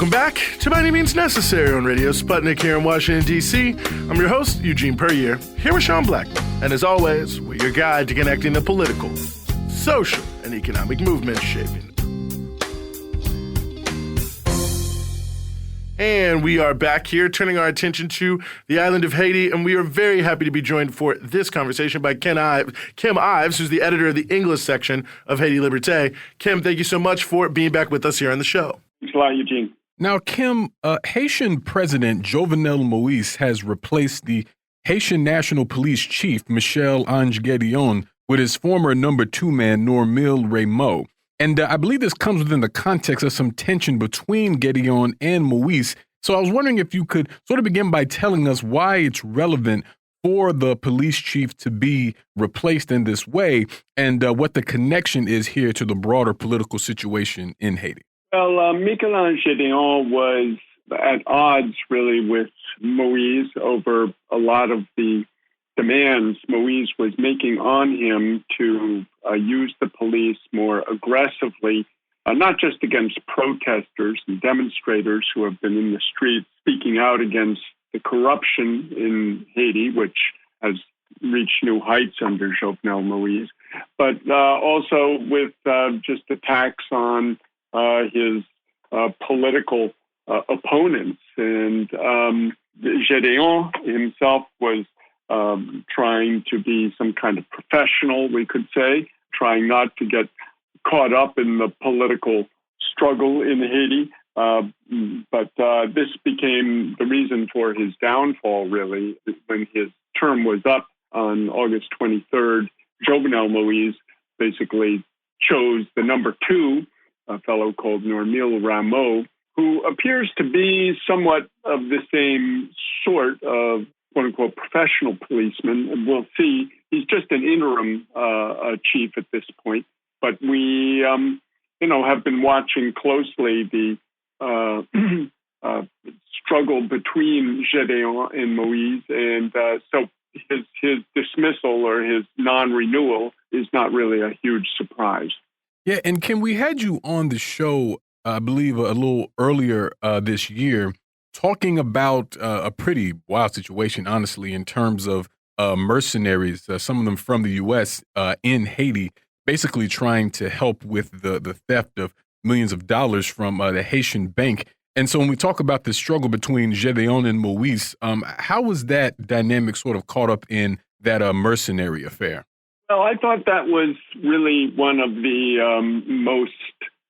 Welcome back to By Any Means Necessary on Radio Sputnik here in Washington, D.C. I'm your host, Eugene Puryear, here with Sean Black. And as always, we're your guide to connecting the political, social, and economic movements shaping. And we are back here turning our attention to the island of Haiti, and we are very happy to be joined for this conversation by Kim Ives, who's the editor of the English section of Haiti Liberté. Kim, thank you so much for being back with us here on the show. Thanks a lot, Eugene. Now, Kim, Haitian President Jovenel Moïse has replaced the Haitian National Police Chief, Michel Ange Gédéon, with his former number 2 man, Normil Rameau. And I believe this comes within the context of some tension between Gédéon and Moïse. So I was wondering if you could sort of begin by telling us why it's relevant for the police chief to be replaced in this way, and what the connection is here to the broader political situation in Haiti. Well, Michel-Ange Gédéon was at odds, really, with Moïse over a lot of the demands Moïse was making on him to use the police more aggressively, not just against protesters and demonstrators who have been in the streets speaking out against the corruption in Haiti, which has reached new heights under Jovenel Moïse, but also with just attacks on his political opponents. And Gédéon himself was trying to be some kind of professional, we could say, trying not to get caught up in the political struggle in Haiti. But this became the reason for his downfall, really. When his term was up on August 23rd, Jovenel Moïse basically chose the number 2, a fellow called Normil Rameau, who appears to be somewhat of the same sort of quote-unquote professional policeman. And we'll see. He's just an interim chief at this point. But we, have been watching closely the struggle between Gédéon and Moïse. And so his dismissal or his non-renewal is not really a huge surprise. Yeah, and Kim, we had you on the show, I believe, a little earlier this year, talking about a pretty wild situation, honestly, in terms of mercenaries, some of them from the U.S. In Haiti, basically trying to help with the theft of millions of dollars from the Haitian bank. And so when we talk about the struggle between Gédéon and Moïse, how was that dynamic sort of caught up in that mercenary affair? Well, I thought that was really one of the most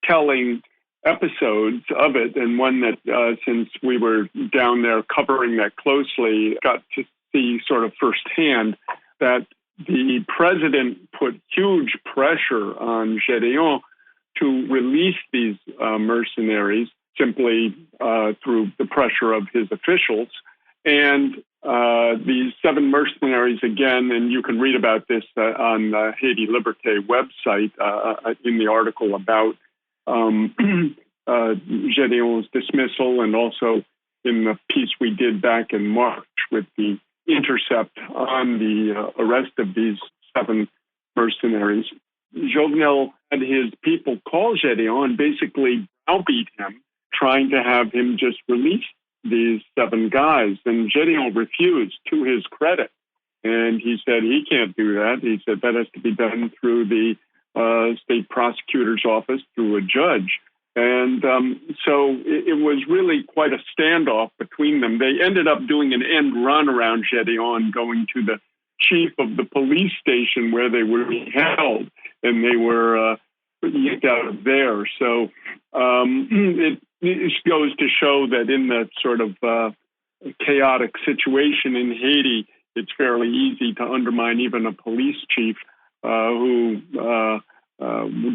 telling episodes of it, and one that, since we were down there covering that closely, got to see sort of firsthand that the president put huge pressure on Gédéon to release these mercenaries simply through the pressure of his officials. And these 7 mercenaries, again, and you can read about this on the Haiti Liberté website in the article about Gédéon's dismissal, and also in the piece we did back in March with the Intercept on the arrest of these 7 mercenaries. Jovenel had his people call Gédéon and basically browbeat him, trying to have him just release these 7 guys. And Gédéon refused, to his credit. And he said he can't do that. He said that has to be done through the state prosecutor's office, through a judge. And so it was really quite a standoff between them. They ended up doing an end run around Gédéon, going to the chief of the police station where they were held, and they were yanked out of there. So it goes to show that in that sort of chaotic situation in Haiti, it's fairly easy to undermine even a police chief who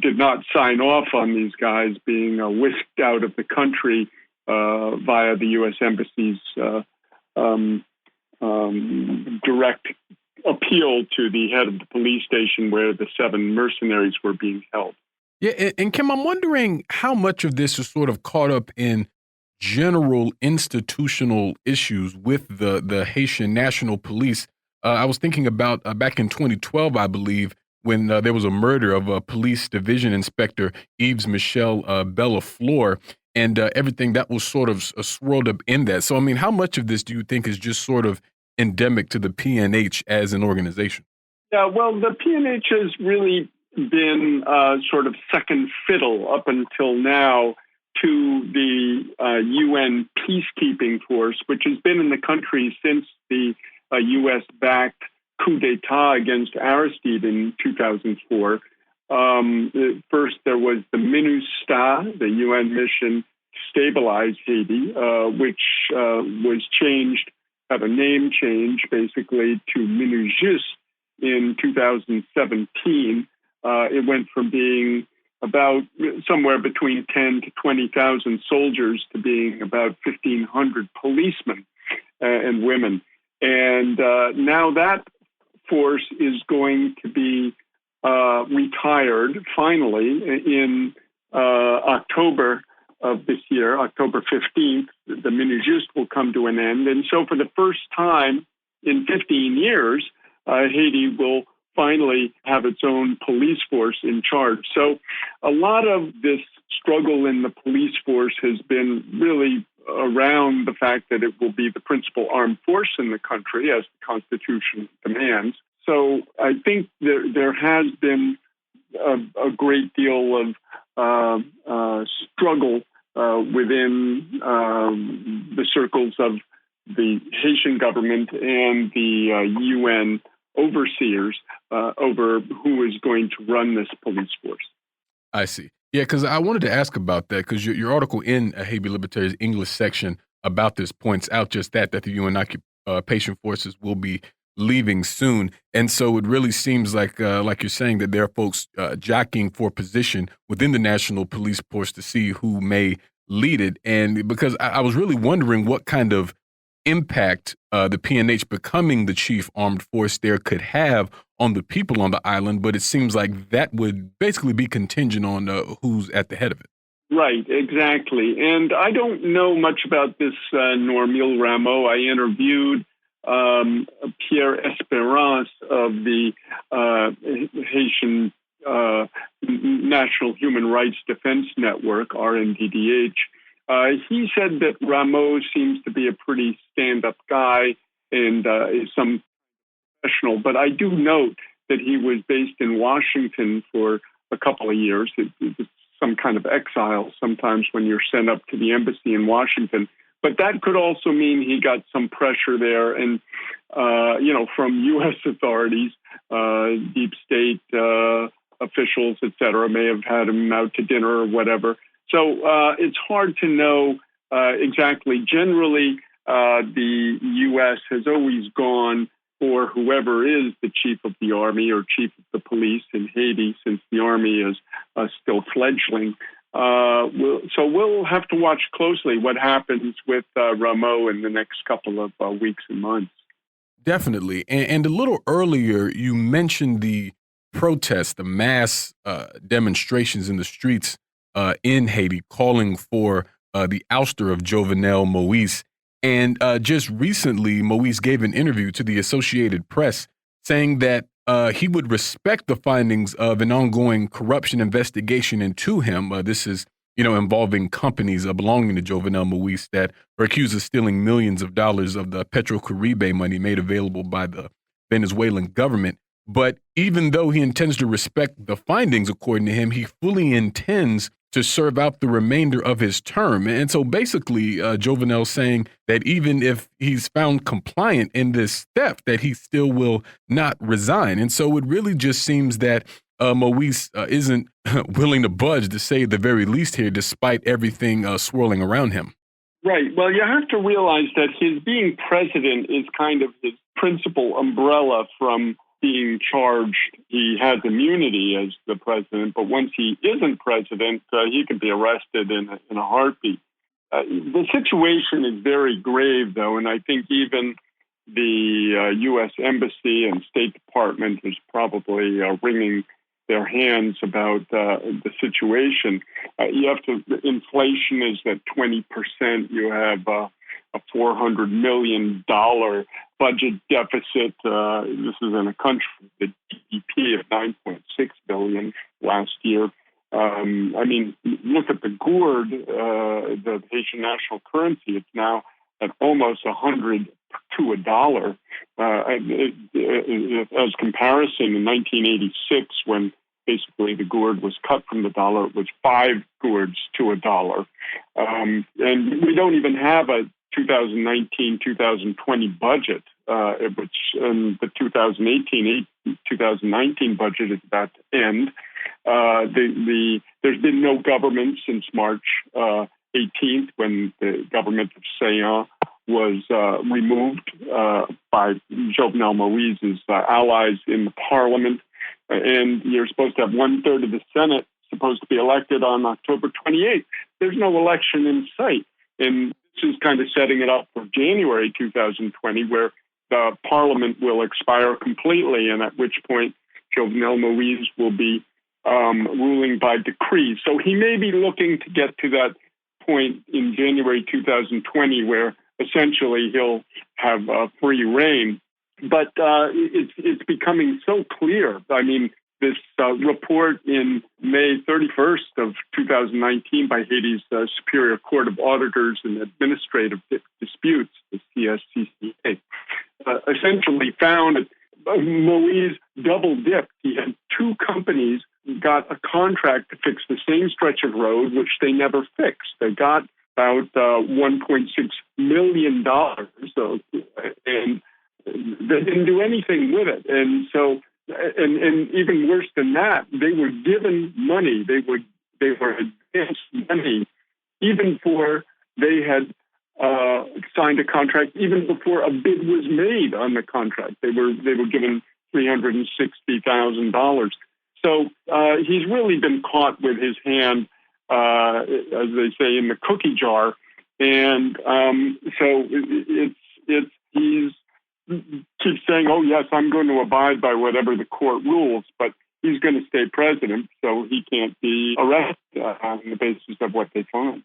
did not sign off on these guys being whisked out of the country via the U.S. Embassy's direct appeal to the head of the police station where the 7 mercenaries were being held. Yeah, and Kim, I'm wondering how much of this is sort of caught up in general institutional issues with the Haitian National Police. I was thinking about back in 2012, I believe, when there was a murder of a police division inspector, Yves Michel Bellafleur. and everything that was sort of swirled up in that. So, I mean, how much of this do you think is just sort of endemic to the PNH as an organization? Yeah, well, the PNH has really been sort of second fiddle up until now to the UN peacekeeping force, which has been in the country since the U.S.-backed coup d'etat against Aristide in 2004. First, there was the MINUSTAH, the UN mission to stabilize Haiti, which was changed, had a name change, basically, to MINUJUST in 2017. It went from being about somewhere between 10 to 20,000 soldiers to being about 1,500 policemen and women. And now that force is going to be retired finally in October of this year, October 15th. The MINUJUST will come to an end. And so for the first time in 15 years, Haiti will finally have its own police force in charge. So a lot of this struggle in the police force has been really around the fact that it will be the principal armed force in the country, as the Constitution demands. So I think there has been a great deal of struggle within the circles of the Haitian government and the UN overseers over who is going to run this police force. I see. Yeah, because I wanted to ask about that because your article in Habeas Libertary's English section about this points out just that the UN occupation forces will be leaving soon, and so it really seems like you're saying that there are folks jockeying for position within the National Police Force to see who may lead it. And because I was really wondering what kind of impact the PNH becoming the chief armed force there could have on the people on the island, but it seems like that would basically be contingent on who's at the head of it. Right, exactly. And I don't know much about this Normil Rameau. I interviewed Pierre Espérance of the Haitian National Human Rights Defense Network, RNDDH. He said that Rameau seems to be a pretty stand-up guy and is some professional, but I do note that he was based in Washington for a couple of years. It was some kind of exile sometimes when you're sent up to the embassy in Washington. But that could also mean he got some pressure there, and from U.S. authorities, deep state officials, et cetera, may have had him out to dinner or whatever. So it's hard to know exactly. Generally, the U.S. has always gone for whoever is the chief of the army or chief of the police in Haiti, since the army is still fledgling. So we'll have to watch closely what happens with Rameau in the next couple of weeks and months. Definitely. And a little earlier, you mentioned the protests, the mass demonstrations in the streets in Haiti calling for the ouster of Jovenel Moïse. And just recently, Moïse gave an interview to the Associated Press saying that he would respect the findings of an ongoing corruption investigation into him. This is, involving companies belonging to Jovenel Moïse that are accused of stealing millions of dollars of the Petrocaribe money made available by the Venezuelan government. But even though he intends to respect the findings, according to him, he fully intends to serve out the remainder of his term. And so basically, Jovenel saying that even if he's found compliant in this theft, that he still will not resign. And so it really just seems that Moïse isn't willing to budge, to say the very least here, despite everything swirling around him. Right. Well, you have to realize that his being president is kind of his principal umbrella from being charged. He has immunity as the president, but once he isn't president, he can be arrested in a heartbeat. The situation is very grave, though, and I think even the U.S. Embassy and State Department is probably wringing their hands about the situation. Inflation is at 20%. You have a $400 million budget deficit. This is in a country with a GDP of $9.6 billion last year. I mean, look at the gourd, the Haitian national currency. It's now at almost 100 to a dollar. As comparison, in 1986, when basically the gourd was cut from the dollar, it was 5 gourds to a dollar. And we don't even have a 2019-2020 budget, which the 2018-2019 budget is about to end. There's been no government since March 18th, when the government of Saint was removed by Jovenel Moïse's allies in the parliament. And you're supposed to have 1/3 of the Senate supposed to be elected on October 28th. There's no election in sight. And this is kind of setting it up for January 2020, where the parliament will expire completely, and at which point Jovenel Moïse will be ruling by decree. So he may be looking to get to that point in January 2020, where essentially he'll have free reign. But it's becoming so clear. I mean, this report in May 31st of 2019 by Haiti's Superior Court of Auditors and Administrative Disputes, the CSCCA, essentially found that Moïse double-dipped. He had 2 companies got a contract to fix the same stretch of road, which they never fixed. They got about $1.6 million, and they didn't do anything with it. And so, and even worse than that, they were given money. They were advanced money, even before they had signed a contract, even before a bid was made on the contract. They were given $360,000. So he's really been caught with his hand, as they say, in the cookie jar, and so he's keeps saying, "Oh yes, I'm going to abide by whatever the court rules," but he's going to stay president, so he can't be arrested on the basis of what they find.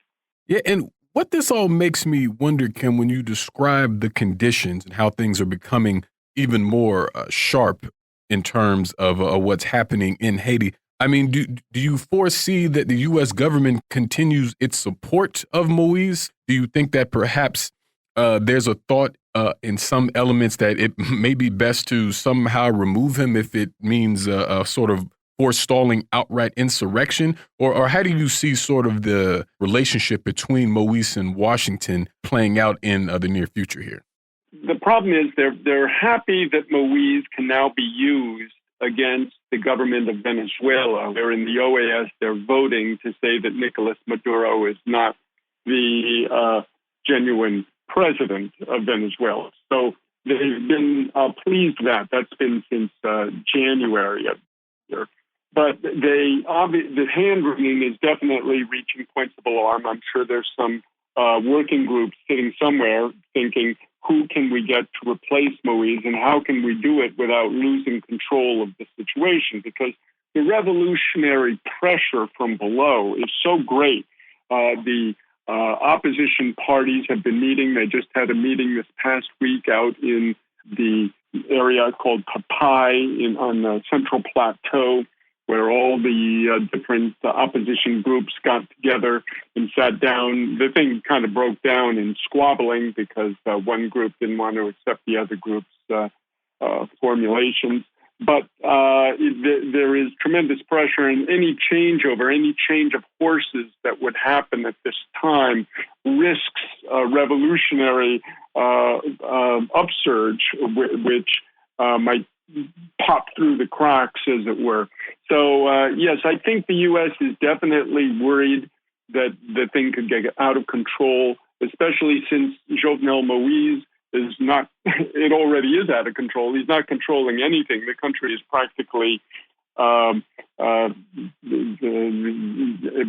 Yeah, and what this all makes me wonder, Kim, when you describe the conditions and how things are becoming even more sharp in terms of what's happening in Haiti. I mean, do you foresee that the U.S. government continues its support of Moïse? Do you think that perhaps there's a thought in some elements that it may be best to somehow remove him if it means a sort of forestalling outright insurrection? Or how do you see sort of the relationship between Moïse and Washington playing out in the near future here? The problem is they're happy that Moïse can now be used against the government of Venezuela. They're in the OAS. They're voting to say that Nicolas Maduro is not the genuine president of Venezuela. So they've been pleased with that. That's been since January of the year. But the hand-wringing is definitely reaching points of alarm. I'm sure there's some working groups sitting somewhere thinking, who can we get to replace Moïse, and how can we do it without losing control of the situation? Because the revolutionary pressure from below is so great. The opposition parties have been meeting. They just had a meeting this past week out in the area called Papai on the Central Plateau, where all the different opposition groups got together and sat down. The thing kind of broke down in squabbling because one group didn't want to accept the other group's formulations. But there is tremendous pressure, and any change of horses that would happen at this time risks a revolutionary upsurge, which might pop through the cracks, as it were. So, yes, I think the U.S. is definitely worried that the thing could get out of control, especially since Jovenel Moïse is not, it already is out of control. He's not controlling anything. The country is practically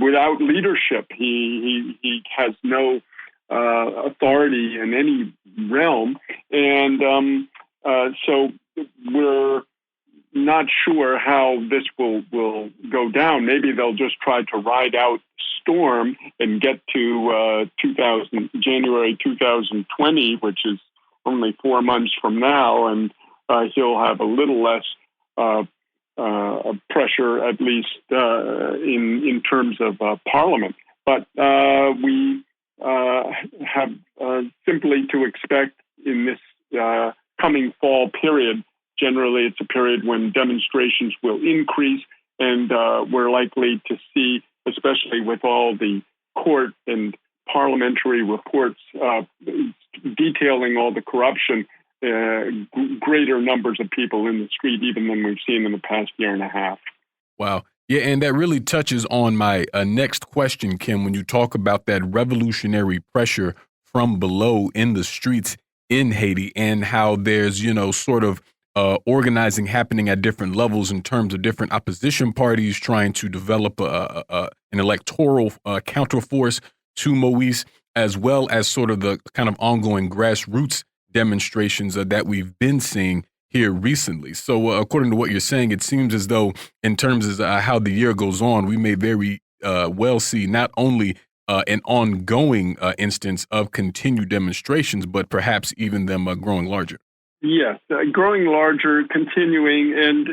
without leadership. He has no authority in any realm. And so we're not sure how this will go down. Maybe they'll just try to ride out the storm and get to January 2020, which is only 4 months from now, and he'll have a little less pressure, at least in terms of parliament. But we have simply to expect in this coming fall period. Generally, it's a period when demonstrations will increase, and we're likely to see, especially with all the court and parliamentary reports detailing all the corruption, greater numbers of people in the street even than we've seen in the past year and a half. Wow. Yeah, and that really touches on my next question, Kim, when you talk about that revolutionary pressure from below in the streets in Haiti and how there's, sort of organizing happening at different levels in terms of different opposition parties trying to develop an electoral counterforce to Moise, as well as sort of the kind of ongoing grassroots demonstrations that we've been seeing here recently. So according to what you're saying, it seems as though in terms of how the year goes on, we may very well see not only an ongoing instance of continued demonstrations, but perhaps even them growing larger. Yes, growing larger, continuing, and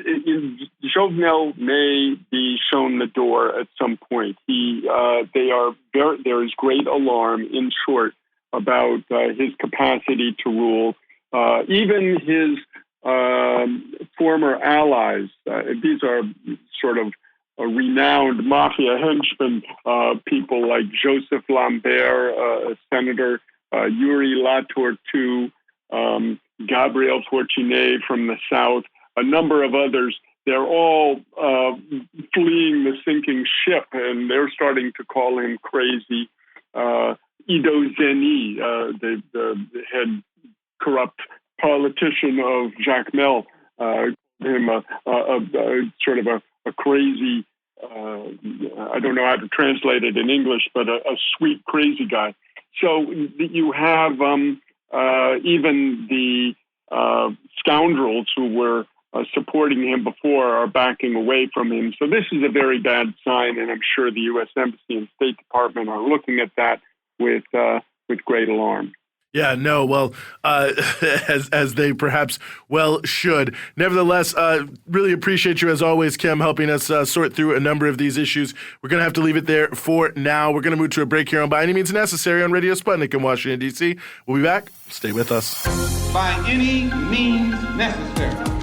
Jovenel may be shown the door at some point. There is great alarm, in short, about his capacity to rule. Even his former allies, these are sort of renowned mafia henchmen, people like Joseph Lambert, Senator Yuri Latortue, Gabriel Fortuné from the south, a number of others. They're all fleeing the sinking ship, and they're starting to call him crazy. Ido Zeni, the head corrupt politician of Jacmel, him a sort of a crazy, I don't know how to translate it in English, but a sweet, crazy guy. So you have even the scoundrels who were supporting him before are backing away from him. So this is a very bad sign, and I'm sure the U.S. Embassy and State Department are looking at that with great alarm. Yeah, no, well, as they perhaps well should. Nevertheless, really appreciate you, as always, Kim, helping us sort through a number of these issues. We're going to have to leave it there for now. We're going to move to a break here on By Any Means Necessary on Radio Sputnik in Washington, D.C. We'll be back. Stay with us. By any means necessary.